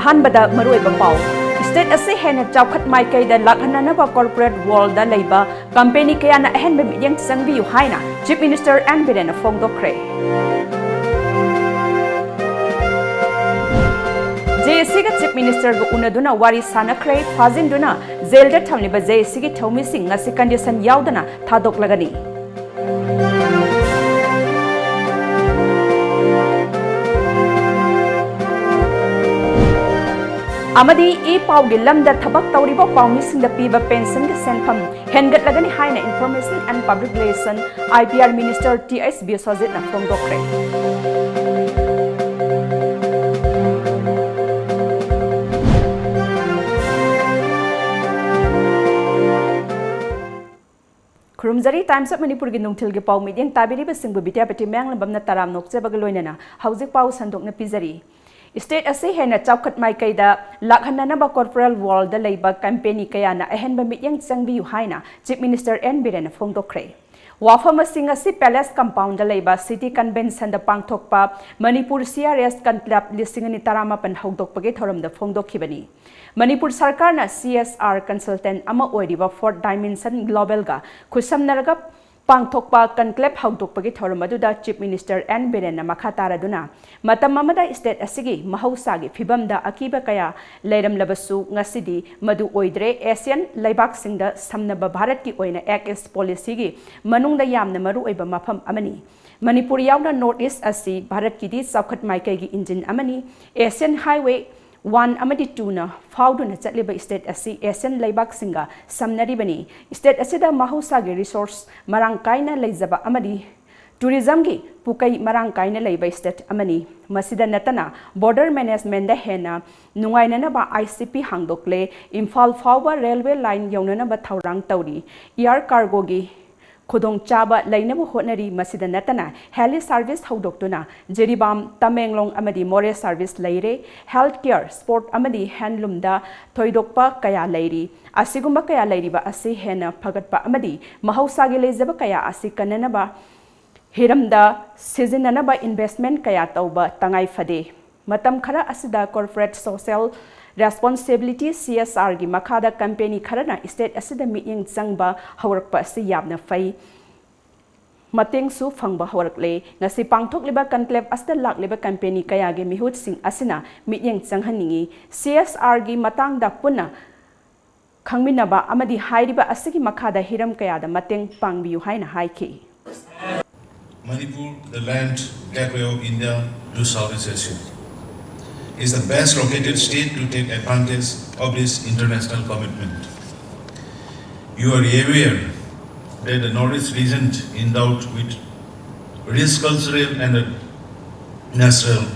अहानबदा मरुइबा पाउ स्टेट असे हेन चौखट माइकैदा लाखननबा कॉर्पोरेट वर्ल्ड दा लेबा कंपनी कयाना अहनबा मिडियम संगबियु हाइना चीफ मिनिस्टर एन बिरेन फोंगदोखरे JSC का चीफ मिनिस्टर को उनदुना वारी सानखरे फाजिनदुना जेल दा थमलिबा JSC की थौमिसिंग ngasi कंडीशन यावदना थादोकलगनी अमदी ई पाउगी लमदा थबक तौरिबा पाउमिसिंग दा पीबा पेंशन के सेंफम हेनगटलगनी हाइना information and public relation IPR minister TS Biswajit ना फोंगदोखरे खुरुमजरी टाइम्स ऑफ मणिपुर की नुंगथिल के पाउ मीडियम ताबिरिबा सिंगबु बिद्यापति मैंगलबमना ताराम नोकचेबग लोइनना हौजिक पाउ संदोकना पिजरी स्टेट असे हेना चौखट माइकैदा लाखननबा कॉर्पोरेट वर्ल्ड लेबा कंपनी कयाना अहनबा मिडियम चंगबियु हाइना चीफ मिनिस्टर एन बिरेन फोंगदोखरे वाफम सिंग असि पैलेस कंपाउंड लेबा सिटी कन्वेंशन दा पांगथोकपा मणिपुर CRS कनक्लब लिसिंगनि तारामापन हौदोकपगे थोरमदा फोंगदोखिबनी मणिपुर सरकार ना CSR कंसल्टेंट अमा ओइरिबा फोर्थ डायमेंशन ग्लोबल गा खुसमनरगा पांगथोकपा conclave हौदोकपगे theorem अदुदा chief minister N villain मखा तारादुना मतम अमदा स्टेट असिगी महौसागी फिबमदा अकीबा कया लेरमलबसु ngасidi मदु ओइद्रे एशियन लेबाक सिंगदा समनबा भारत की ओइना एक्स पॉलिसी गी मनुंगदा यामना मरु ओइबा मफम अमनी मणिपुर यावना नॉर्थ ईस्ट असि भारत की दी सौखत माइकैगी इंजिन अमनी एशियन हाईवे 1 अमदी 2 ना फाउदुना चटलिबा स्टेट असि एशियन लेबाक सिंगा समनरिबनी स्टेट असिदा महौसागी रिसोर्स मरांग काइना लेजबा अमदी टूरिज्म की पुकई मरांग काइना लेबा स्टेट अमनी मसिदा नतना बॉर्डर मैनेजमेंट दा हेना नुंगाइननबा ICP हांगदोकले Imphal फाउबा railway line यौननबा थौरांग तौरी air cargo की खुदोंग चाबा लैनबु होटनरी मसिदा नतना हेली सर्विस हौदोक्तुना जेरिबाम तमेंगलोंग अमदी मोरे सर्विस लैरे हेल्थ केयर स्पोर्ट अमदी हैंडलूम दा थोइदोकपा कया लैरी असिगुम्बा कया लैरिबा असि हेना फगतपा अमदी महौसागी लेजबा कया असि कननबा हिरमदा सिजिननबा इन्वेस्टमेंट कया तौबा तंगाई फदे मतम खरा असिदा कॉर्पोरेट सोशल रेस्पॉन्सिबिलिटी CSR की मखादा कंपनी खरना स्टेट असिदा मियंग चंगबा हवरकपा असि याबना फै मतेंगसु फंगबा हवरकले ngasi पांगथोकलिबा कनक्लेब असिदा लाकलिबा कंपनी कयागे मिहुत सिंग असिना मियंग चंगहनिंगी CSR की मतंगदा पुना खंगमिनबा अमदी हाइरिबा असिगी मखादा हिरम कयादा मतेंग पांगबियु हाइना हाइखि Manipur, the land gateway of India to Southeast Asia, is the best located state to take advantage of this international commitment. You are aware that the Northeast region, endowed with rich cultural and natural,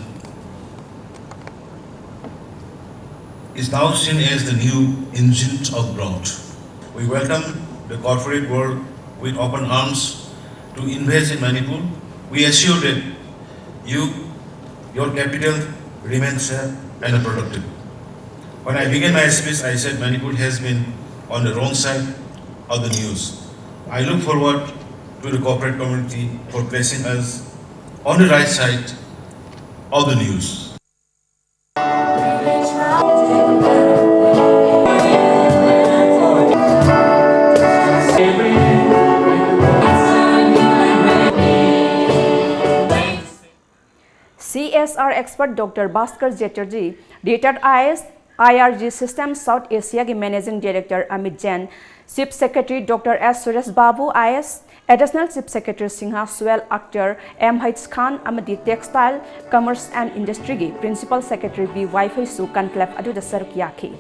is now seen as the new engine of growth. We welcome the corporate world with open arms to invest in Manipur. We assure that your capital remains safe and productive. When I began my speech, I said Manipur has been on the wrong side of the news. I look forward to the corporate community for placing us on the right side of the news. CSR expert Dr. Bhaskar Chatterjee, retired IAS IRG System South Asia के Managing Director Amit Jain, Chief Secretary Dr. S. Suresh Babu IAS, Additional Chief Secretary Singha Swell Akhtar, M.H. Khan Amadi Textile, Commerce and Industry के Principal Secretary B. Wi-Fi Su Conclave अदुदा सरुक याखी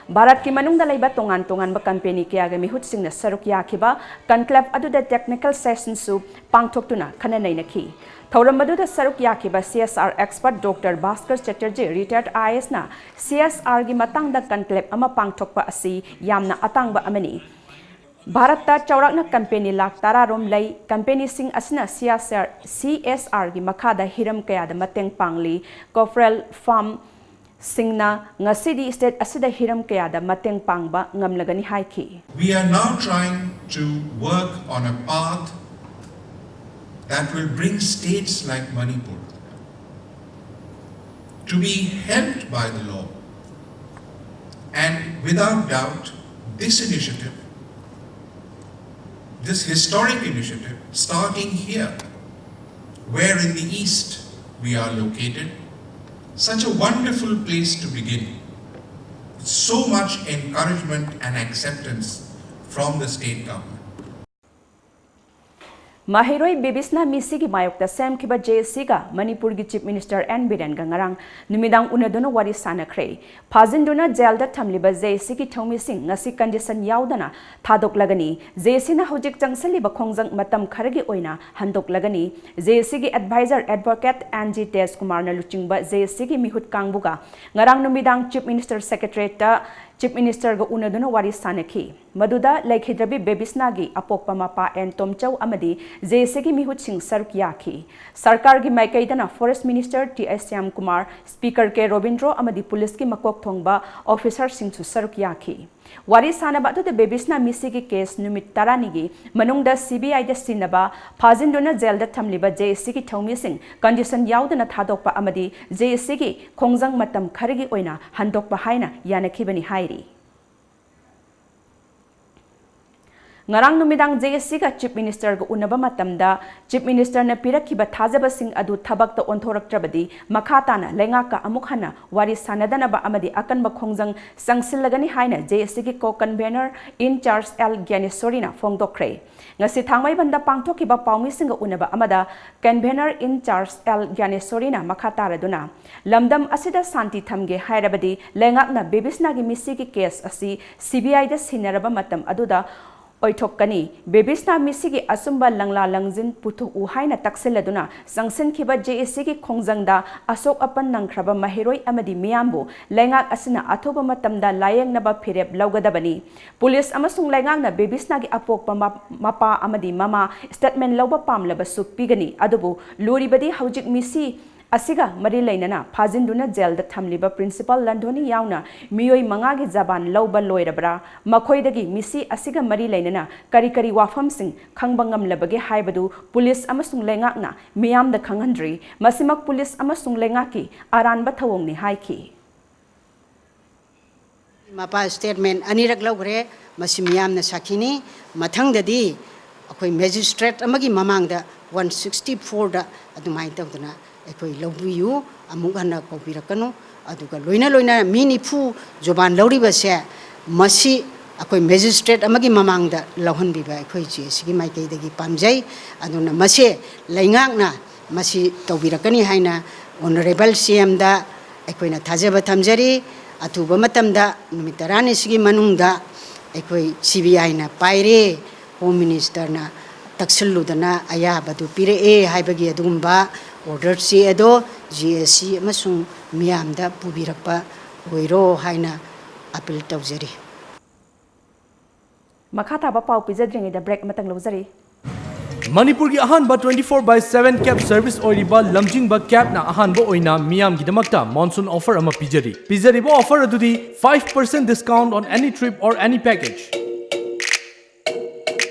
भारत की मनुंगदा लेबा तोंगान तोंगानबा company कयागे मिहुत सिंगना सरुक याखिबा conclave अदुदा technical session सु पांगथोक्तुना खननैनखी थौरम अदुदा सरुक याखिबा CSR expert doctor Bhaskar Chatterjee retired IAS ना CSR की मतंगदा कनक्लेव अमा पांगथोक्पा असि यामना अतांगबा अमनी भारत चौराकना कंपनी लाख तारारोम लई कंपनी सिंह असना CSR की मखादा हिरम कयादा मतंग पांगली कॉर्पोरेट फार्म सिंगना ngасidi state asida hiram kayada mateng pangba ngamlagani haiki. We are now trying to work on a path that will bring states like Manipur to be helped by the law And without doubt, this initiative, this historic initiative, starting here, where in the east we are located, such a wonderful place to begin. So much encouragement and acceptance from the state government. Mahiroi Bibisna Misi ki mayokta Sam Kiba JSC ga Manipur ki Chief Minister N Biren gangarang numidang unaduna wari sana kre phajinduna jail da thamliba JSC ki thomi sing ngasi condition yaudana thadok lagani JSC na hojik changsali ba khongjang matam kharagi oina handok lagani JSC ki advisor advocate NG Tes Kumar na luchingba JSC ki mihut kangbuga ngarang numidang Chief Minister Secretariat ta Chief Minister ga unaduna wari sanaki maduda laikhidrabi bebisna gi apokpa mapa en tomchau amadi JSC ki mihut sing saruk yaki sarkar gi maikaidana Forest Minister TS Syam Kumar Speaker ke Robindro amadi police ki makok thongba officer sing su saruk yaki wari sanaba to the bebisna misi ki case numit tarani gi manungda CBI da sinaba phajinduna jail da thamliba JSC ki thomi sing condition yaudana thadokpa amadi JSC ki khongjang matam kharigi oina handokpa haina yanakhibani hairi ngarang numidang JSC ga Chief Minister ga unaba matamda Chief Minister na pirakhiba thajaba sing adu thabak ta onthoraktrabadi makhata na lenga ka amuk hana wari sanadana ba amadi akanba khongjang sangsilagani haina JSC ki co-convener in charge L Gyaneswari na phongdokre ngasi thangmai banda pangthokiba paumi sing ga unaba amada convener in charge L Gyaneswari na makhata raduna lamdam asida santi thamge hairabadi lenga na bebisna gi misi ki case asi CBI da sinaraba matam aduda oithokani bebisna misi gi asumba langla langjin puthuk u haina takseladuna sangsen khiba JSC ki khongjangda asok apan nangkhraba mahiroi amadi miyambu lengak asina athoba matamda layeng naba phirep laugadabani police amasung lengak na bebisna gi apokpa mapa amadi mama statement lauba pamlaba supigani adubu loribadi haujik misi asiga mari lainana phajinduna jail da thamliba principal landhoni yauna miyoi mangagi jaban lauba loirabra makhoidagi misi asiga mari lainana kari kari wafam sing khangbangam labage haibadu police amasung lengakna miyam da khanghandri masimak police amasung lengaki aranba thawongni haiki mapa statement anirak logre masimiyam na sakini mathangdadi akoi magistrate amagi mamangda 164 da adumai tawdana ekoi lobiyu amugana kobirakanu aduga loina loina minifu joban loriba se masi akoi magistrate amagi mamangda lohonbiba ekoi JSC gi maikei dagi pamjai aduna mase laingakna masi tobirakani haina honorable CM da ekoina thajaba thamjari atuba matamda numitarani sigi manungda ekoi CBI na paire home minister na taksiludana ayabadu pire haibagi adumba order si edo JSC amasung miyamda pubirakpa oiro haina appeal tawjari makhata ba pau pizadringi da break matang lawjari Manipur ki ahanba 24/7 cab service oiriba lamjingba cab na ahanba oina miyam gidamakta monsoon offer ama pijari bo offer adudi 5% discount on any trip or any package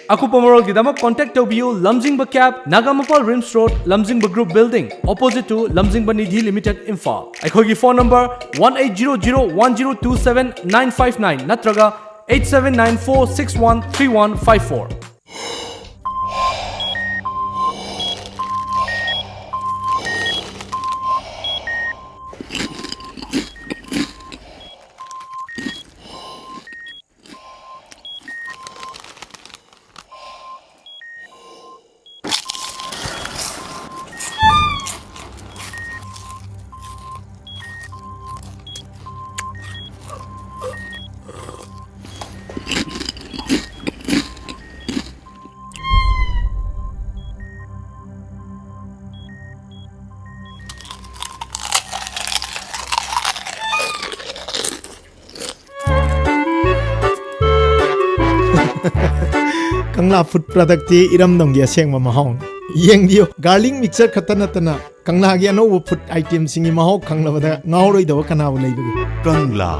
Akupamorol Gidamak contact Tobiu Lamjingba Cab, Nagamapal Rims Road, Lamjingba Group Building, opposite to Lamjingba Nidhi Limited Imphal. Aikogi phone number 1800-1027-959 Natraga 8794613154. Kangla food product ti iram dong dia seng ma mahong yeng dio garlic mixer khatana tana kangla gi no food item singi mahok kangla bada ngauroi do kana bu leibu Kangla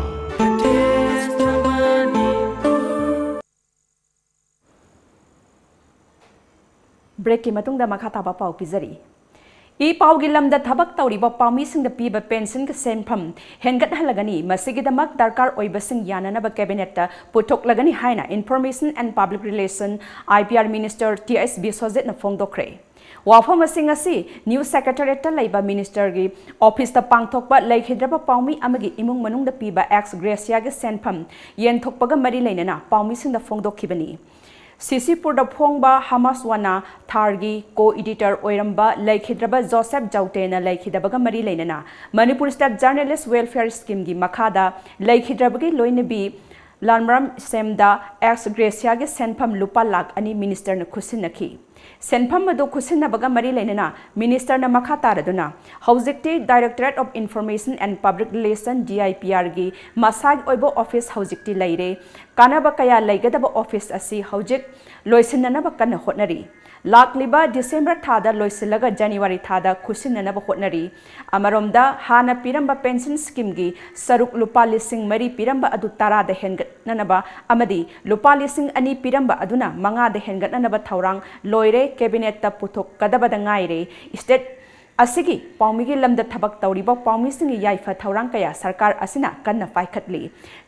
break ki matungda makhata ba pau pizari ई पाउगी लमदा थबक तौरिबा पाउमीसिंग पीबा pension के सेंफम हेनगतहलगनी मसिगिदमक दरकार ओइबसिंग याननब कैबिनेट पुथोकलगनी हाइना information and public relation IPR minister TS Biswajit न फोंदोक्रे वाफम असिंग असि न्यू सेक्रेटरीट लाइबा मिनिस्टर की ऑफिस ता पांगथोकबा लैखिद्रबा पाउमी अमगी इमुंग मनुंग द पीबा एक्स ग्रेसिया के सेंफम येनथोकबगा मरी लैनना पाउमीसिंग द फोंदोखिबनी सिसिपुर फोंबा हमासवाना थारगी को एडिटर ओइरंबा लैखिद्रबा जोसेफ जौतेना लैखिदबगा मरी लैनना Manipur state journalist welfare scheme की मखादा लैखिद्रबगी लोइनबी लानमरम सेमदा एक्स ग्रेसिया के सेंफम लुपा लाख अनि मिनिस्टर न खुसिनखी सेंफम अदो खुसिनबगा मरी लैनना मिनिस्टर न मखा तारदुना हौजिकटी directorate of information and public relation DIPR की मसाग ओइबो ऑफिस हौजिकटी लैरे कानबा कया लैगदब ऑफिस असी हौजिक लोइसिननब कन्न होटनरी लाकलिबा डिसेंबर थादा लोइसिलगा जनवरी थादा खुसिननब होटनरी अमरोमदा हाना पिरंबा पेंशन स्कीम की सरुक लुपा लिसिंग मरी पिरंबा अदु तरादा हेनगतननबा अमदी लुपा लिसिंग अनि पिरंबा अदुना मंगादा हेनगतननबा थौरांग लोइरे कैबिनेट ता पुथोक कदबदा ngaire स्टेट असिगी पाउमीगी लमदा थबक तौरिबा पाउमीसिंगी याइफा थौरांग कया सरकार असिना कन्न पाइखतली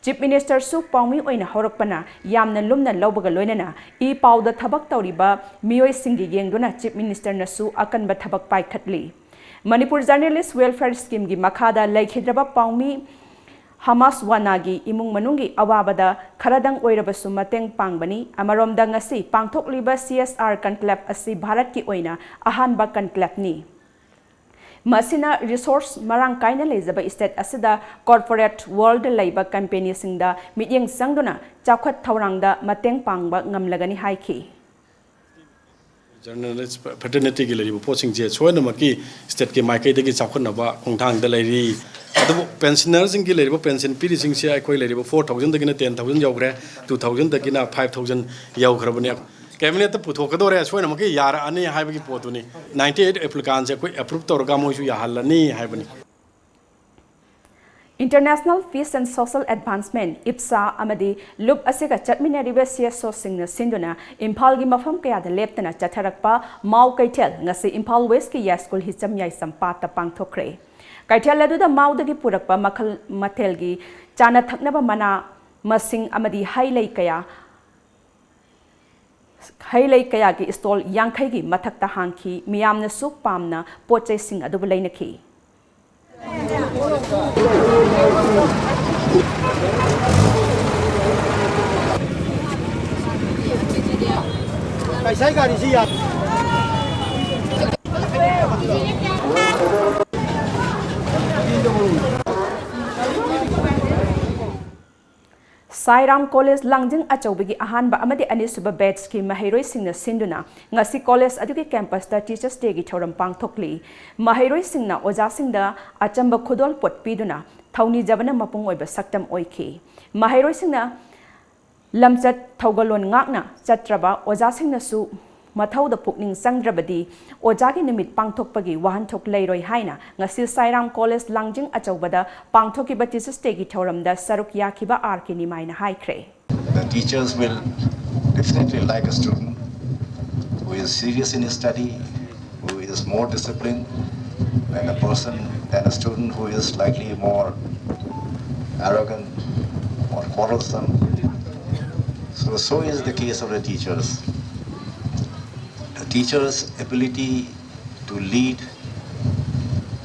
चीफ मिनिस्टर सु पाउमी ओइना हौरकपना यामना लुमना लौबगा लोइनना ई पाउदा थबक तौरिबा मियोइसिंगी येंगदुना चीफ मिनिस्टर नसु अकनबा थबक पाइखतली मणिपुर जर्नलिस्ट वेलफेयर स्कीम की मखादा लैखिद्रबा पाउमी हमासवानागी इमुंग मनुंगी अवाबदा खरदंग ओइरबसु mateंग पांगबनी अमरोमदा ngasi पांगथोकलिबा CSR कनक्लेव असि भारत की ओइना अहानबा कनक्लेवनी मसिना रिसोर्स मरांग काइना लेजबा स्टेट असिदा कॉर्पोरेट वर्ल्ड लाइबा कंपनी सिंगदा मिटिंग संगदुना चाखत थौरांगदा mateंग पांगबा ngamlagani हाइखी जर्नलिस्ट फर्टर्निटी की लेरिबो पोसिंग जे सोनमकी स्टेट के माइकैदगी चाखनबा खोंथांगदा लेरि अदबो पेंशनर सिंग की लेरिबो पेंशन पीरी सिंग से अखोय लेरिबो 4000 दगिना 10000 यौग्रे 2000 दगिना 5000 यौग्रबने कैबिनेट पुथोकदोरे सोनमकी यार अनि हाइबगी पोतुनी 98 एप्लीकान से कोई अप्रूव तौरगा मोइसु याहलनी हाइबनी international peace and social advancement IPSA अमदी लुप असेगा चटमिनरिबे CSO सिंगना सिंदुना इम्फाल की मफम कयादा लेप्तना चथरकपा माउ कैथेल ngasi इम्फाल वेस्ट की या स्कूल हिचम याई संपात पांगथोखरे कैथेल अदुदा माउदगी पुरकपा मखल मथेलगी चाना थकनबा मना मसिंग अमदी हाइलै कया हाइलै कया की स्टॉल यांखै की मथकता हांखी मियामना सु पामना पोचै सिंग अदुबु लैनखी कैसा गाड़ी जी यार साइराम कॉलेज लांजिंग अचौबगी अहानबा अमदि अनिसुबा बैच की महैरोई सिंगना सिंदुना ngasi कॉलेज अदुगी कैंपस ता टीचर्स डे की थौरम पांगथोकली महैरोई सिंगना ओजा सिंगदा अचंबा खुदोल पोट पीदुना थौनी जबना मपुंग ओइबा सक्तम ओइखी महैरोई सिंगना लमचत थौगलोन ngakna चत्रबा ओजा सिंगनासु मथौद पुकनिंग संग्रबदी ओजागी निमित पांगथोकपगी वाहनथोक लैरोई हाइना ngasi साइराम कॉलेज लांजिंग अचौबदा पांगथोकीबा टीचर्स डे की थौरमदा सरुक याखिबा आरके निमाइना हाइख्रे The teachers will definitely like a student who is serious in his study, who is more disciplined than a student who is slightly more arrogant or quarrelsome. So is the case of the teachers. The teacher's ability to lead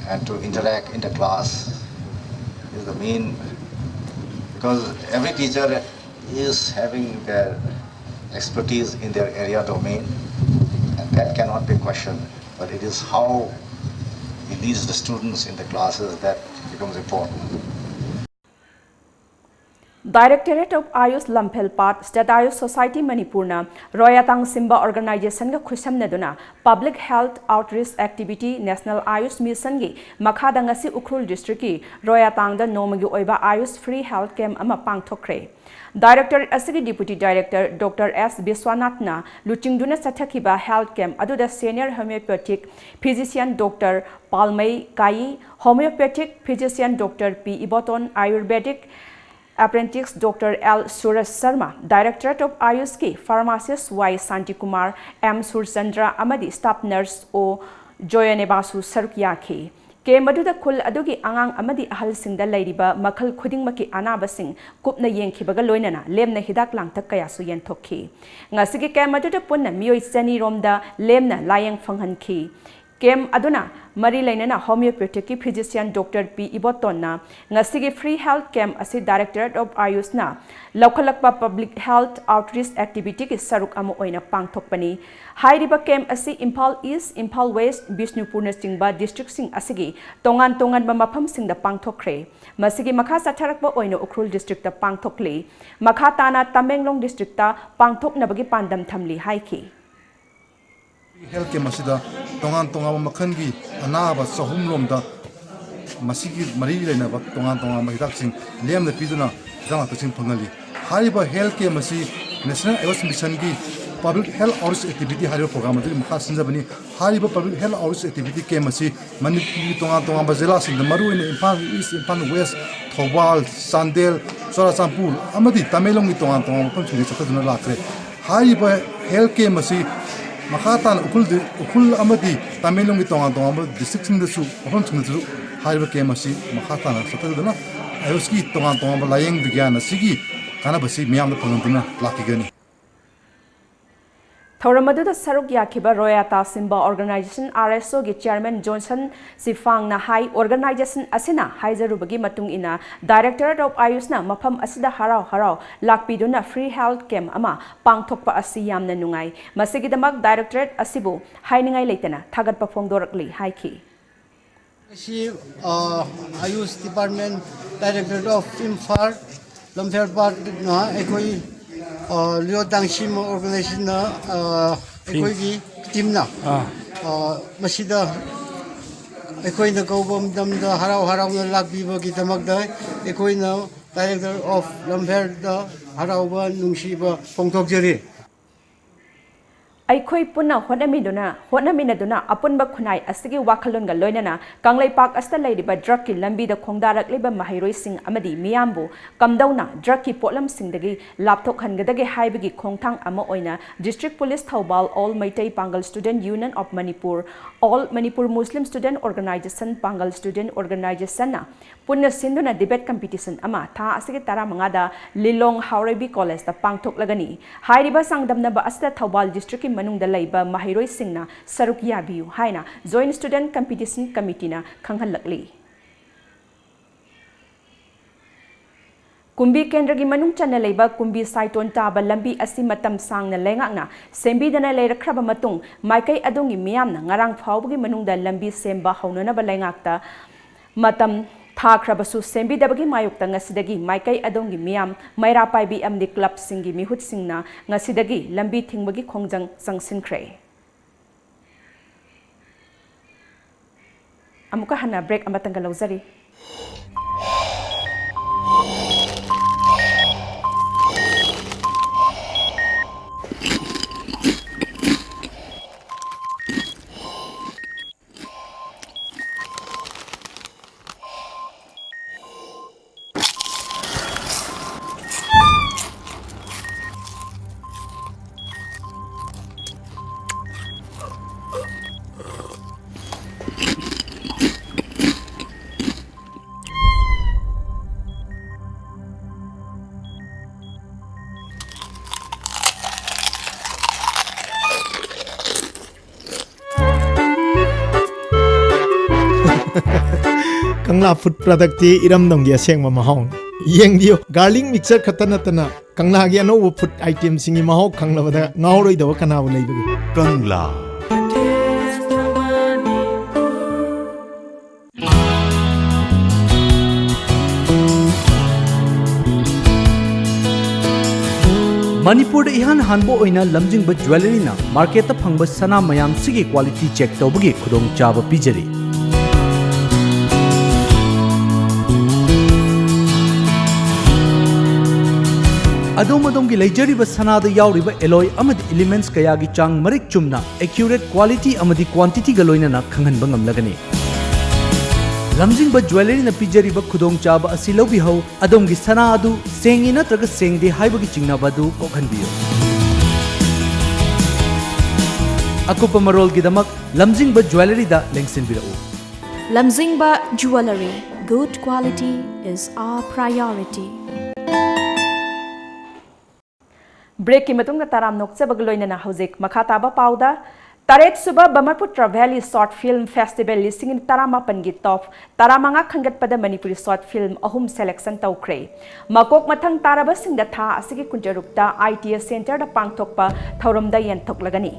and to interact in the class is the main, because every teacher is having their expertise in their area domain, and that cannot be questioned, but it is how he leads the students in the classes that becomes important. Directorate of Ayush Lamphel-Pat State Ayush Society Manipurna Royatang Simba Organization ga khusamnaduna Public Health Outreach Activity National Ayush Mission gi makhada ngasi Ukhrul District ki Royatang da nomagi oiba Ayush Free Health Camp ama pangthokre Director asigi Deputy Director Dr. S. Biswanathna luchingduna sathakiba Health Camp aduda Senior Homeopathic Physician Dr. Palmai Kai Homeopathic Physician Dr. P. Iboton Ayurvedic Apprentice Dr. L. Suraj Sharma, Directorate of Ayush ki Pharmacist Y. Santi Kumar, M. Surchandra Amadi, Staff Nurse O. Joyanebasu saruk yaki. Kem aduda khul adugi angang amadi ahal singda lairiba makhal khudingmaki anabasing kupna yengkhibaga loinana lemna hidak langtak kayasu yenthokhi. Ngasigi kem aduda punna miyoi sani romda lemna layang phanghanki. Kem aduna mari lainana homeopathic physician Dr. P. Ibotonna ngasigi free health camp asi Directorate of Ayush na Lokhalakpa public health outreach activity ki saruk amu oina pangthokpani. Hairiba camp asi Impal East, Impal West, Bishnupur na singba district sing asigi tongan ba mafam singda pangthokre. Masigi makha satharakba oina Ukhrul district ta pangthokli. Makha tana Tamenglong district ta pangthoknabagi pandam thamli haiki. Health care masida tongan makhan gi anaba sahum lomda masigi mari leina ba tongan mahidak sing lem na piduna dang ta sing phangali hariba health care masi national awareness mission gi public health outreach activity hariba program adi makha sinjabani hariba public health outreach activity ke masi Manipuri tongan ba jela sing maru in Impal East, Impal West, Thobal, Sandel, Churachampur amadi Tamenglong gi tongan mafam sing chataduna lakre hariba health care masi Makatan ukul amadi Tamenglong gi tongan district sing dasu mafam sing dasu hariba ke masi makatan chataduna ayoski tongan ba layeng bigyan asigi kana basi miyam da phangduna lakigani Thoramadu da saruk yakiba Royata Simba Organization RSO gi Chairman Johnson Sifang na hai organization asina haijarubagi matung ina Directorate of Ayush na mafam asida harau lakpiduna free health camp ama pangthokpa asi yamna nungai masigidamak Directorate asibu hainingai leitana thagatpa phongdorakli haiki Si Ayush Department Directorate of Imphal Lamphel Part na ekoi Leo Dangshim organization na ekoi gi team na masida ekoi na gobam dam da harau na lakbiba gi damak da ekoi na Director of Lamphel da harau ba nungsiba phongthok jari Aikoi punna honaminaduna apunba khunai asigi wakhalunga loinana kanglaipak asta lairiba drug ki lambi da khongdarak liba mahairoi sing amadi miyambu kamdauna drug ki potlam singdagi lapthok hangadagi haibagi khongthang ama oina District Police Thobal All Maitai Pangal Student Union of Manipur All Manipur Muslim Student Organization Pangal Student Organization na punna sinduna debate competition ama tha asigi tara mangada Lilong Haurebi College da pangthok lagani hairiba sangdamna ba asta Thobal District manungda laiba mahiroi singna saruk yabiu haina Joint Student Competition Committee na khanghalakli Kumbi Kendra gi manung chana laiba kumbi saiton taba lambi asi matam sangna lengakna sembidana leirakhraba matung maikai adongi miyamna ngarang phawbagi manungda lambi semba haunana ba lengakta matam Thakrabasu sembidabagi mayukta ngasidagi maikai adongi miyam maira paibi amdi club singi mihut singna ngasidagi lambi thingbagi khongjang sangsinkhre amuka hana break amatanga lauzari Kangla food product ti iram dong ya seng mahong yeng dio garlic mixer khatana tana kangla gi ano food item singi maho kangla bada ngauroi daw kana bu lei bagi Kangla Manipur da ihan hanbo oina lamjingba jewelry na market ta phangba sana mayam sigi quality check tawbagi khudong chaba pijari Adom ki leijariba sanada yauriba alloy amadi elements kaya gi chang marik chumna accurate quality amadi quantity ga loina na khanghanba ngamlagani Lamjingba jewelry na pijariba khudong chaba asi lobi hau adom gi sana adu sengi na traga sengde haibagi chingnaba du kokhanbiyo Akupa marolgidamak lamjingba jewelry da lengsinbirao. Lamjingba Jewelry. Good quality is our priority. Break ki matung na taram nokchabag loinana hauzik makhataba pauda Taret suba Bamaputra Valley Short Film Festival listing in Taramapan gi top Taramanga khangat pada Manipuri Short Film ahum selection tawkre makok mathang taraba singda tha asigi kunjarukta ITS Center da pangthokpa thauramda yantoklagani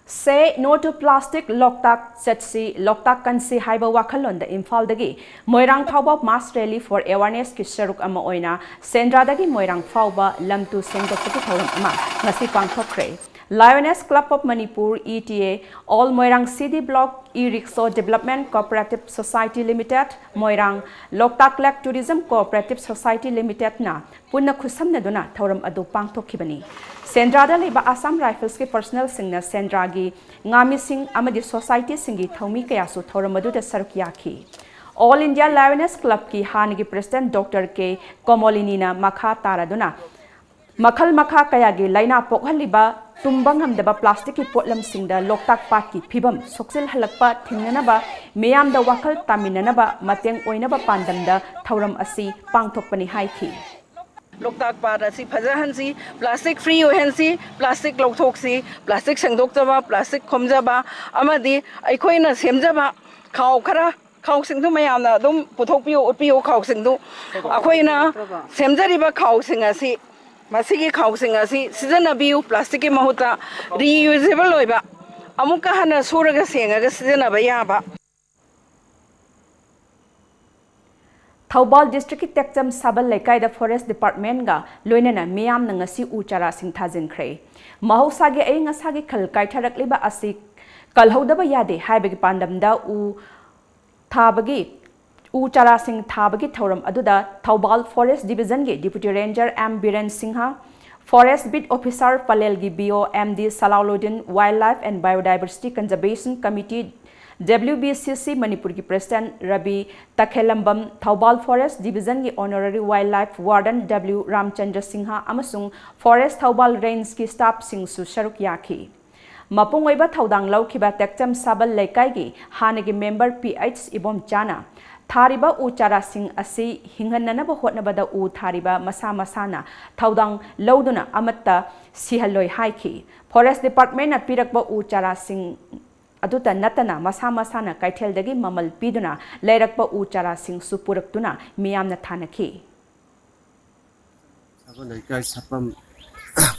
Say no to plastic Loktak Setsi Loktak Kansi Haiba Wakalon the Imphal dagi Moirang Phauba Mass Rally for Awareness ki Sharuk ama oina Sendra dagi Moirang Phauba Lamtu Sengdokki Thoram ama ngasi pangthokre Lioness Club of Manipur ETA All Moirang City Block E-Rickshaw Development Cooperative Society Limited Moirang Loktak Lake Tourism Cooperative Society Limited na punna khusamna duna thoram adu pangthokkibani Sendra da leba Assam Rifles ki personal singna Sendra gi ngami sing amadi society singi thomi kaya su thoram adu da saruk yakhi All India Lioness Club ki hanigi president Dr. K Komolini na makha taraduna Makhal makha kaya gi laina pokhaliba tumbang hamdaba plastic ki potlam singda Loktak Pat ki phibam soksil halakpa thingnanaba meyam da wakal taminanaba mateng oinaba pandamda thoram asi pangthokpani haiki Loktak Pat asi phajahansi plastic free ohensi plastic lokthoksi plastic sengdokjaba plastic khomjaba amadi aikoina semjaba khaw khara khaw singdu mayamna dum puthokpiyo utpiyo khaw singdu akoina semjariba khaw singasi Masigi housing asi season abiu plastic ki mahuta reusable oiba amuka hana suraga sengaga season abayaba Thaubal District ki Tekcham Sabal Lekai da Forest Department ga loinana miyam na ngasi uchara sing thajinkre mahosagi ai ngasagi khal kai tharakliba asi kalhodaba yade haibagi pandamda u thabagi Uchara Singh Thabagi Thoram Aduda Thaubal Forest Division ge Deputy Ranger M. Biren Singha Forest Bid Officer Palel gi BO MD Salauluddin Wildlife and Biodiversity Conservation Committee WBCC Manipur ki President Rabi Takhelambam Thaubal Forest Division gi Honorary Wildlife Warden W. Ramchandra Singha amasung Forest Thaubal Range ki Staff Singh su sharuk yakhi Mapung oiba thaudang laukiba Tekcham Sabal Lekai gi hanagi member PH Ibom Chana Thariba uchara sing asi hinganana ba hotnabada u thariba masa masana thaudang lauduna amatta sihaloi haiki Forest Department na pirakba uchara sing aduta natana masa masana kaithel mamal piduna leirakba uchara sing supuraktuna miyamna thanaki Sabalaikai sapam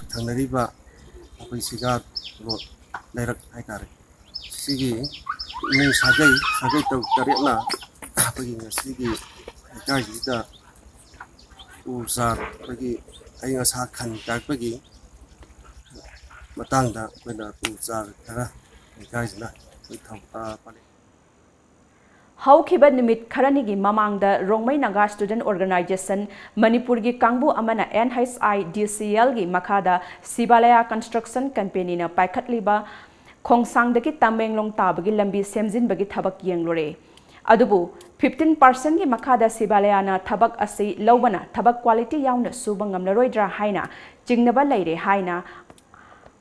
thangnariba apoi siga ro leirak haitare sigi ni sagai tau tarekna apoi ngasigi haitare usar bagi ayang sa khan bagi matangda koina usar kara haitare pale Haukiba nimit kharanigi mamangda Rongmai Naga Student Organization Manipur gi kangbu amana NHI DCL gi makada Sibalaya Construction Company na paikhatliba khongsangdagi Tamenglong tabagi lambi semjinbagi thabak yenglore adubu 15% gi makada Sibalaya na thabak asi lobana thabak quality yauna suba ngamlaroidra haina jingnaba leire haina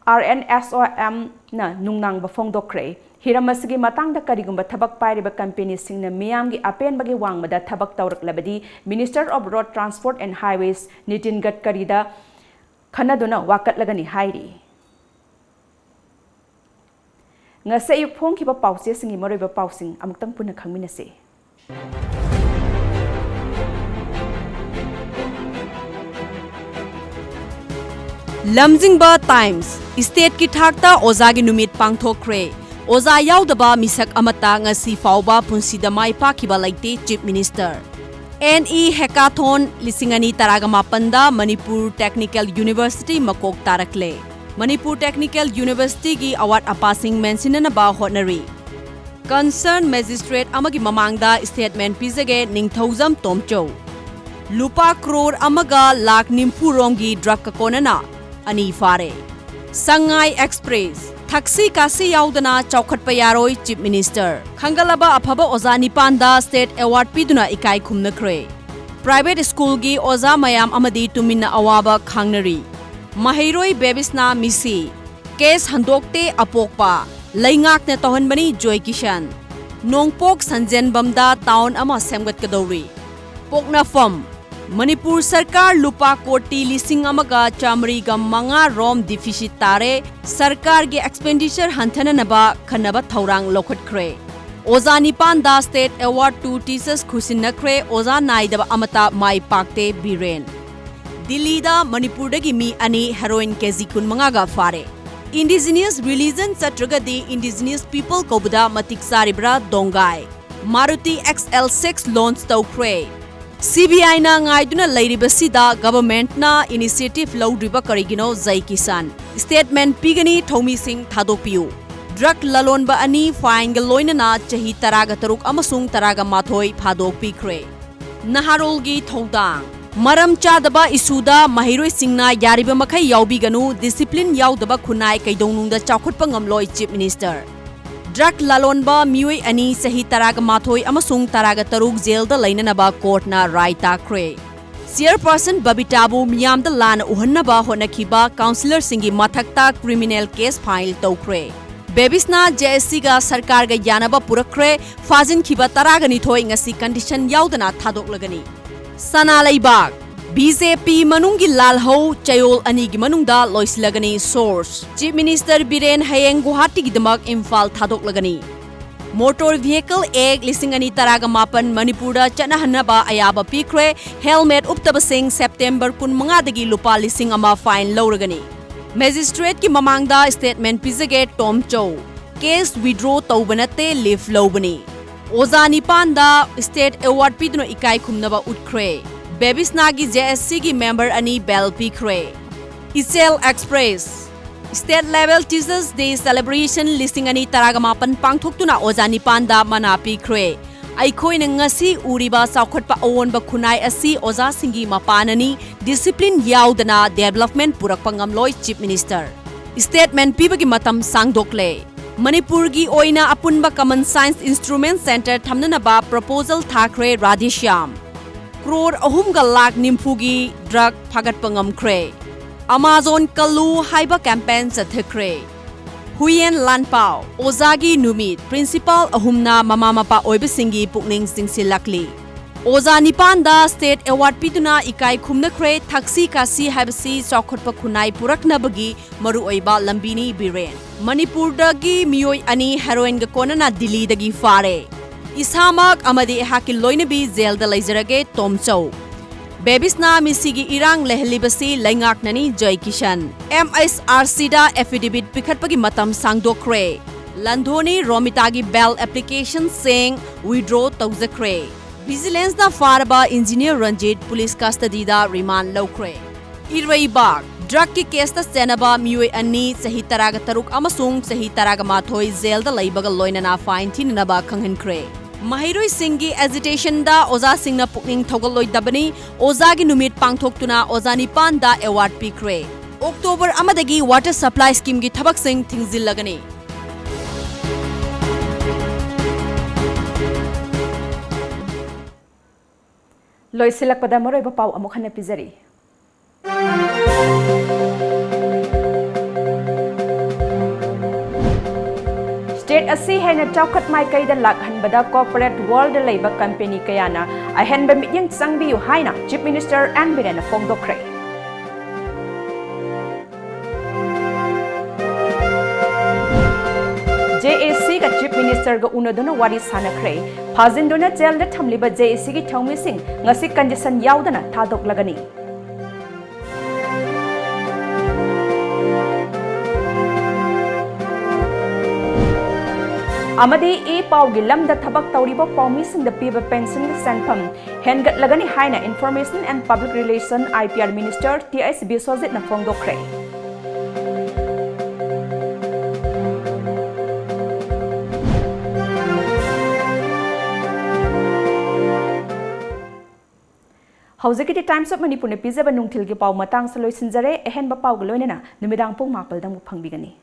RNSOM na nungnang ba phongdokre Hiramasigi matangda karigumba thabak pairiba company singna miyamgi apenbagi wangmada thabak tawraklabadi Minister of Road Transport and Highways Nitin Gadkari da khanaduna wakatlagani hairi ngase ayuk phongkhiba pause singi moroiba pausing amuktang punna khangminase. lamjingba times state ki thakta oza gi numit pangthokre oza yaudaba misak amata ngasi fauba punsida mai pakhiba laite chief minister NE hackathon lisingani taragama panda Manipur Technical University makok tarakle Manipur Technical University gi award apasing mentionana ba honori concerned magistrate amagi mamangda statement pizage ningthaujam tomchou lupa crore amaga lakh nimphurong gi drug ka konana ani fare Sangai Express Taxi kasi yaudana chaukhatpa yaroi chief minister khangalaba aphaba oza nipanda state award piduna ikai khumnakre private school gi oza mayam amadi tuminna awaba khangnari mahairoi bebisna misi case handokte apokpa laingak ne tohanbani joy kishan nongpok sanjen bamda town ama semgat kadori pokna fam Manipur Sarkar lupa koti lising amaga chamri ga manga rom deficit tare Sarkar ge expenditure hanthana naba khanaba thaurang lokhat kre Oza Nipanda State Award to Teachers Khusin nakre Oza Naidaba amata mai pakte biren Delhi da Manipur da gi mi ani heroin kezi kun manga ga fare Indigenous religion chatragadi indigenous people kobuda matik saribra dongai Maruti XL6 launch tawkre CBI na ngaiduna lairibasida government na initiative laudriba karigino zai kisan statement pigani thomi singh thadokpiu drug lalonba ani fine ga loinana chahi taraga taruk amasung taraga mathoi phadok pikre naharol gi thodang maram chadaba isuda mahiroi singna yariba makhai yaubiganu discipline yaudaba khunai kaidongnungda chawkhutpa ngamloi chief minister drug lalonba mioi ani sahi taraga mathoi amasung taraga taruk jail da lainanaba court na rai takre chairperson babitabu miyamda lan uhannaba honakhiba councillor singi mathakta criminal case file tawkre bebisna JSC ga sarkar ga yanaba purakre fazin khiba taraga ni thoi ngasi condition yaudana thadok lagani sana laibak BJP manungi lalho chayol ani gi manungda loislagani source chief minister biren hayeng guwahati gi damak imphal thadok lagani motor vehicle ek lisingani taraga mapan manipura chana hanaba ayaba pikre helmet uptaba sing September kun manga dagi lupa lising ama fine loragani magistrate ki mamangda statement pizage tom chow case withdraw tawbanate leave lobani ozani panda state award pidno ikai khumnaba utkre Bebisnagi JSC ki member ani bell pikre Isel Express State level Teachers Day celebration listing ani taragamapan pangthoktuna ozani panda mana pikre aikhoi na ngasi uriba saukhatpa awonba khunai asi oza singi mapanani discipline yaudana development purakpa ngamloi chief minister statement pibagi matam sangdokle Manipur gi oina apunba common science instrument center thamnanaba proposal thakre Radhishyam crore ahumga lakh nimfugi drug phagat pangam kre Amazon kalu haiba campaign sathakre Huyen Lanpao Ozagi Numit principal ahumna mama mapa oibasingi pukning singsilakli Oza Nipanda state award pituna ikai khumnakre thaksi kasi haibasi chawkhotpa khunai puraknabagi maru oiba lambini biren Manipur dagi mioi ani heroin ga konana Delhi dagi fare Isamak amadi hakil loinabi jail da laizarage tomchau Bebisna misigi irang lehlibasi laingak nani joy kishan MSRC da affidavit pikhatpagi matam sangdokre Landhoni Romitagi bell application saying withdraw tawzakre Vigilance da farba engineer Ranjit police custody da remand lokre Irwaibak drug ki case ta senaba mioi ani sahi taraga taruk amasung sahi taraga mathoi jail da laibaga loinana fine thinaba khanghenkre Mahiroi Singhi agitation da Oza Singna pukning thogaloi dabani Oza gi numit pangthoktuna Oza Nipan da award pikre October amadagi water supply scheme gi thabak sing thingzil lagani Loisilakpada maroiba pau amuk hana pizari State asi haina chawkhat mai kaida lakhanbada corporate world labor company kayana ahenba mityang changbiu haina chief minister and biren fongdokre JAC का chief minister का उनदुना वारी सानख्रे फाजिंदुना jail दा थमलिबा JAC की थौमिसिंग ngasi condition यावदना थादोक्लगनी अमदी ई पाउगी लमदा थबक तौरिबा पौमीसिंग द पीबा पेंशन सेंफम हेनगटलगनी हाइना information and public relation IPR minister TS Biswajit न फोंगदोख्रे हौजकिति टाइम्स ऑफ मणिपुर ने पिजब नुंगथिल के पाउ मतंग सलोय सिंजरे एहन बा पाउ गलोइना नुमिदांग पुंग मापल दंग फंगबिगनी